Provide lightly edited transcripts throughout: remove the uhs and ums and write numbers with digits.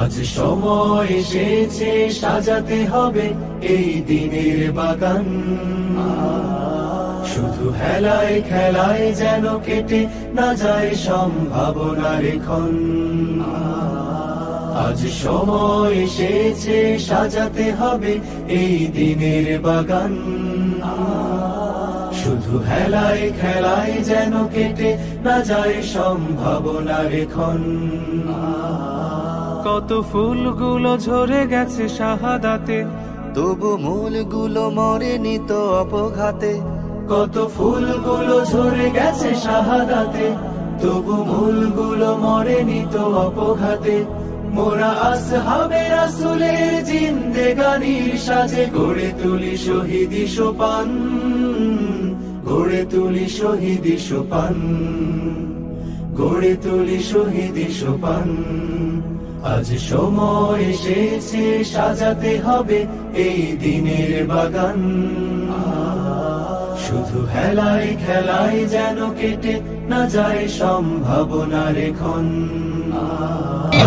আজ সময় এসেছে সাজাতে হবে এই দিনের বাগান। শুধু হেলায় খেলায় যেন কেটে না যায় সম্ভাবনার ক্ষণ। আজ সময় এসেছে সাজাতে হবে এই দিনের বাগান। শুধু হেলায় খেলায় যেন কেটে না যায় সম্ভাবনার ক্ষণ। কত ফুলগুলো ঝরে গেছে শাহাদাতে, তবু মূলগুলো মরেনি তো অপঘাতে। কত ফুলগুলো ঝরে গেছে শাহাদাতে, তবু মূলগুলো মরেনি তো অপঘাতে। মোরা আসহাবে রাসূলের জিন্দেগানির সাজে গড়ে তুলি শহীদি সোপান, গড়ে তুলি শহীদি সোপান, গড়ে তুলি শহীদি সোপান। আজ সময় এসেছে সাজাতে হবে এই দিনের বাগান। শুধু হেলায় খেলায় যেন কেটে না যায় সম্ভাবনার ক্ষণ।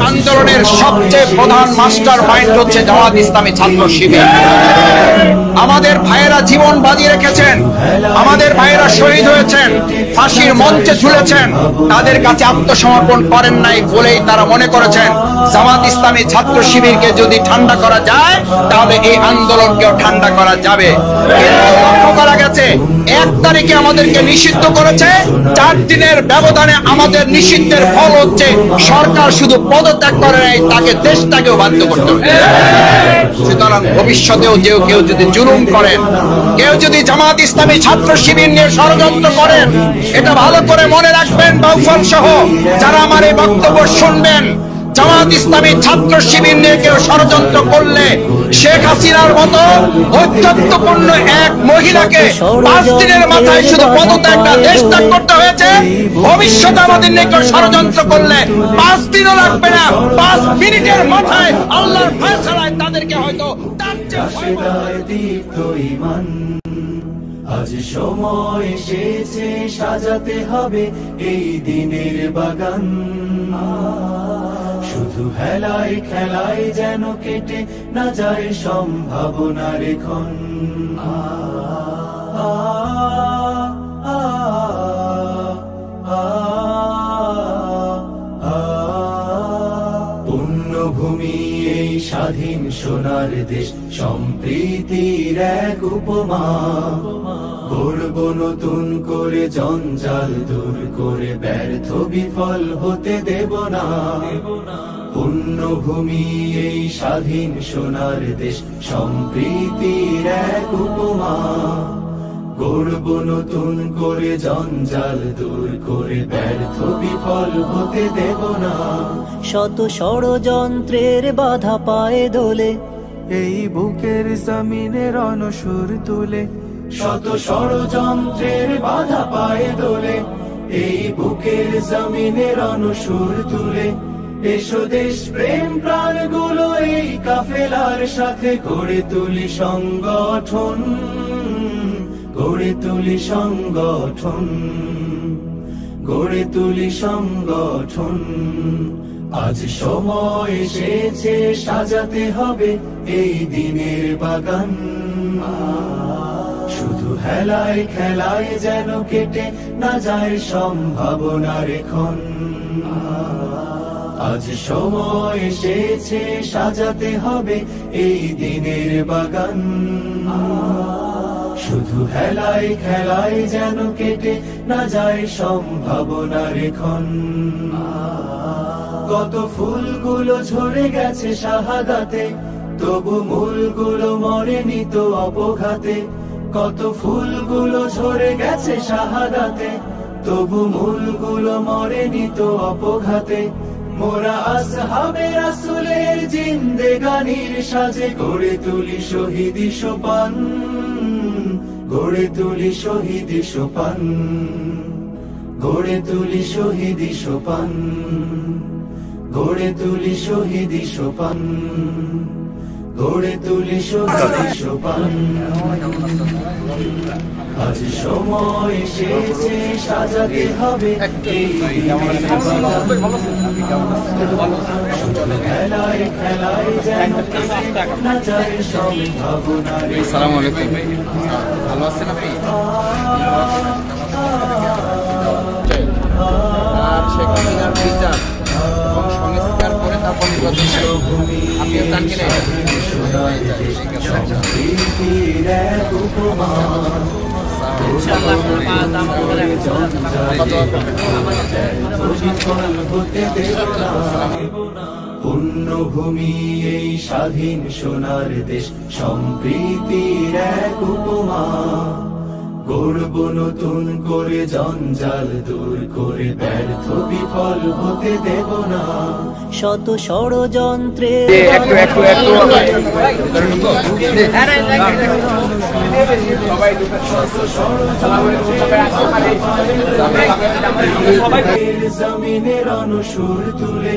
আন্দোলনের সবচেয়ে প্রধান মাস্টার মাইন্ড হচ্ছে জামাত ইসলামী ছাত্র শিবির। আমাদের ভাইয়েরা জীবন বাজি রেখেছেন, আমাদের ভাইয়েরা শহীদ হয়েছেন, ফাঁসির মঞ্চে ঝুলেছেন। তাদের কাছে আত্মসমর্পণ করেন নাই বলেই তারা মনে করেছেন জামাত ইসলামী ছাত্র শিবিরকে যদি ঠান্ডা করা যায় তাহলে এই আন্দোলনকেও ঠান্ডা করা যাবে। কিন্তু লক্ষ্য করা গেছে 1 তারিখে আমাদেরকে নিষিদ্ধ করেছে, 4 দিনের ব্যবধানে আমাদের নিষিদ্ধের ফল হচ্ছে সরকার শুধু পদত্যাগ করে নাই, তাকে দেশটাকেও বাধ্য করতে হবে। সুতরাং ভবিষ্যতেও কেউ যদি জুলুম করেন, কেউ যদি জামাত ইসলামী ছাত্র শিবির নিয়ে ষড়যন্ত্র করেন, এটা ভালো করে মনে রাখবেন বাউফল সহ যারা আমার এই বক্তব্য শুনবেন। জামাত ইসলামী ছাত্র শিবির নিয়ে কেউ ষড়যন্ত্র করলে শেখ হাসিনার মতো ঔদ্ধত্যপূর্ণ এক মহিলাকে 5 দিনের মাথায় শুধু পদত্যাগটা দেশত্যাগ করতে হয়েছে। ভবিষ্যতে আমাদের নিয়ে কেউ ষড়যন্ত্র করলে 5 দিনও লাগবে না, 5 মিনিটের মাথায় আল্লাহর ফয়সালায় তাদেরকে হয়তো দীপ্ত ঈমান। আজ সময় এসেছে সাজাতে হবে এই দিনের বাগান। শুধু হেলায় খেলায় যেন কেটে না যায় সম্ভাবনার ক্ষণ। পুণ্যভূমি এই স্বাধীন সোনার দেশ, সম্প্রীতির এক উপমা। গড়ব নতুন করে জঞ্জাল দূর করে, ব্যর্থ বিফল হতে দেব না। পুণ্যভূমি এই স্বাধীন সোনার দেশ, সম্প্রীতির এক উপমা। গড়ব নতুন করে জঞ্জাল দূর করে, ব্যর্থ বিফল হতে দেব না। শত ষড়যন্ত্রের বাধা পায়ে দোলে, এই বুকের জমিনে রণসুর তুলে। শত ষড়যন্ত্রের বাধা পায়ে দোলে, এই বুকের জমিনে রণসুর তুলে। এসো দেশ প্রেম প্রাণগুলো এই কাফেলার সাথে গড়ে তুলি সংগঠন, গড়ে তুলি সংগঠন, গড়ে তুলি সংগঠন। আজ সময় এসেছে সাজাতে হবে এই দিনের বাগান। শুধু হেলায় খেলায় যেন কেটে না যায় সম্ভাবনার ক্ষণ। আজ সময় এসেছে সাজাতে হবে এই দিনের বাগান। শুধু হেলায় খেলায় যেন কেটে না যায় সম্ভাবনার ক্ষণ। কত ফুলগুলো ঝরে গেছে শাহাদাতে, তবু মূলগুলো মরেনি তো অপঘাতে। কত ফুলগুলো ঝরে গেছে শাহাদাতে, তবু মূলগুলো মরেনি তো অপঘাতে। মোরা আসহাবে রাসূলের জিন্দেগানির সাজে গড়ে তুলি শহীদি সোপান, গড়ে তুলি শহীদি সোপান, গড়ে তুলি শহীদি সোপান, গড়ে তুলি শহীদি সোপান, গড়ে তুলি সোনালি সোপান। আজ সময় এসেছে সাজাতে হবে এই দিনের বাগান। খেলায় খেলায় যেন না যায় সম্ভাবনারে। আসসালামু আলাইকুম ভাই, ভালো আছেন আপনি? আর শেখ হাসিনার বিচার এবং সংস্কার করে তারপর নির্বাচন আপনিও চান কিনা? পুণ্যভূমি এই স্বাধীন সোনার দেশ, সম্প্রীতির এক উপমা। গড়ব নতুন করে জঞ্জাল দূর করে, ব্যর্থ বিফল হতে দেব না। শত ষড়যন্ত্রের জমিনের অনুসুর তুলে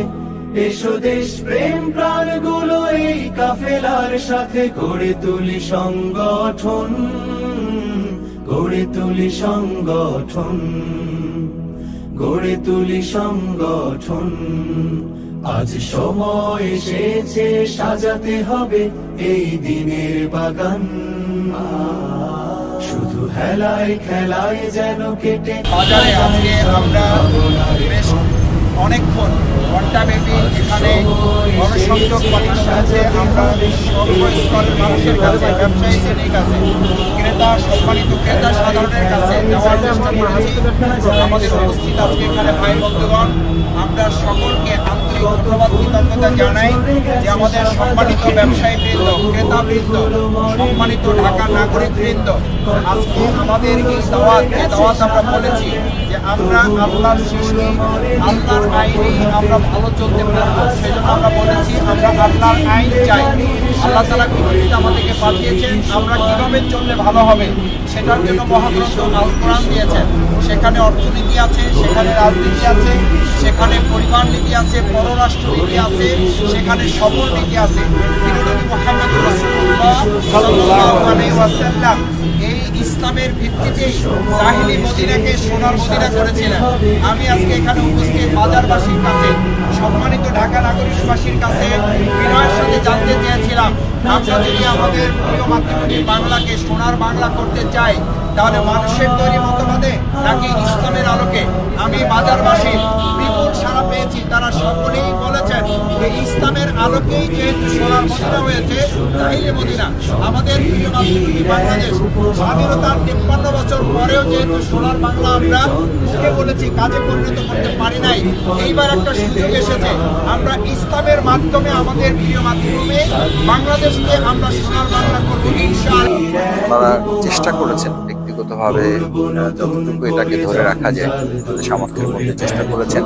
এসো দেশ প্রেম প্রাণ গুলো এই কাফেলার সাথে গড়ে তুলি সংগঠন, গড়ে তুলি সংগঠন, গড়ে তুলি সংগঠন। আজ সময় এসেছে সাজাতে হবে এই দিনের বাগান। শুধু হেলায় খেলায় যেন কেটে বাজারে আজকে আমরা বেশ অনেকক্ষণ ঘণ্টাব্যাপী এখানে গণসংযোগ প্রতিষ্ঠা আছে। আমরা সর্বস্তরের মানুষের কাছে, ব্যবসায়ী শ্রেণীর কাছে, ক্রেতা, সম্মানিত ক্রেতা সাধারণের কাছে যাওয়ার চেষ্টা করেছি। আমাদের উপস্থিত আজকে এখানে ভাই বন্ধুগণ, আমরা সকলকে আন্তরিক ধন্যবাদ কৃতজ্ঞতা জানাই যে আমাদের সম্মানিত ব্যবসায়ী বৃন্দ, ক্রেতা বৃন্দ, সম্মানিত ঢাকার নাগরিক বৃন্দ, আজকে আমাদের এই দাওয়াত আমরা বলেছি যে আমরা আল্লাহর সৃষ্টি, আল্লাহর আইনে আমরা ভালো চলতে পারবো। সেজন্য আমরা বলেছি আমরা আল্লাহর আইন চাই। আল্লাহ তাআলা পৃথিবীতে আমাদেরকে পাঠিয়েছেন, আমরা কিভাবে চললে ভালো হবে সেটার জন্য মহাগ্রন্থ আল কোরআন দিয়েছেন। সেখানে অর্থনীতি আছে, সেখানে রাজনীতি আছে, সেখানে পরিবার নীতি আছে, পররাষ্ট্র নীতি আছে, সেখানে সফল নীতি আছে। নবী মুহাম্মদ রাসূলুল্লাহ সাল্লাল্লাহু আলাইহি ওয়াসাল্লাম এই ইসলামের ভিত্তিতে জাহিলি মদিনাকে সোনার মদিনা করেছিলেন। আমি আজকে এখানে উপস্থিত বাজারবাসীর কাছে, সম্মানিত ঢাকা নাগরিকবাসীর কাছে বিনয়ের সাথে জানতে চেয়েছিলাম, আমরা যদি আমাদের প্রিয় মাতৃভূমি বাংলাকে সোনার বাংলা করতে চাই তাহলে মানুষের তৈরি মতবাদে নাকি ইসলামের আলোকে? আমি বাজারবাসীর বিপুল সাড়া পেয়েছি, তারা সকলেই বলেছেন যে ইসলামের আলোকেই যেহেতু সোনার মদিনা হয়েছে, জাহিলি মদিনা। আমাদের প্রিয় মাতৃভূমি বাংলাদেশ স্বাধীনতার 53 বছর পরেও যেহেতু সোনার বাংলা আমরা মুখে বলেছি, কাজে পরিণত করতে পারি নাই, এইবার একটা সুযোগ এসেছে। আমরা ইসলামের মাধ্যমে আমাদের প্রিয় মাতৃভূমি বাংলাদেশকে আমরা সোনার বাংলা করবো ইনশাআল্লাহ। আপনারা চেষ্টা করেছেন ব্যক্তিগতভাবে যতটুকু এটাকে ধরে রাখা যায় সামর্থ্যের মধ্যে চেষ্টা করেছেন।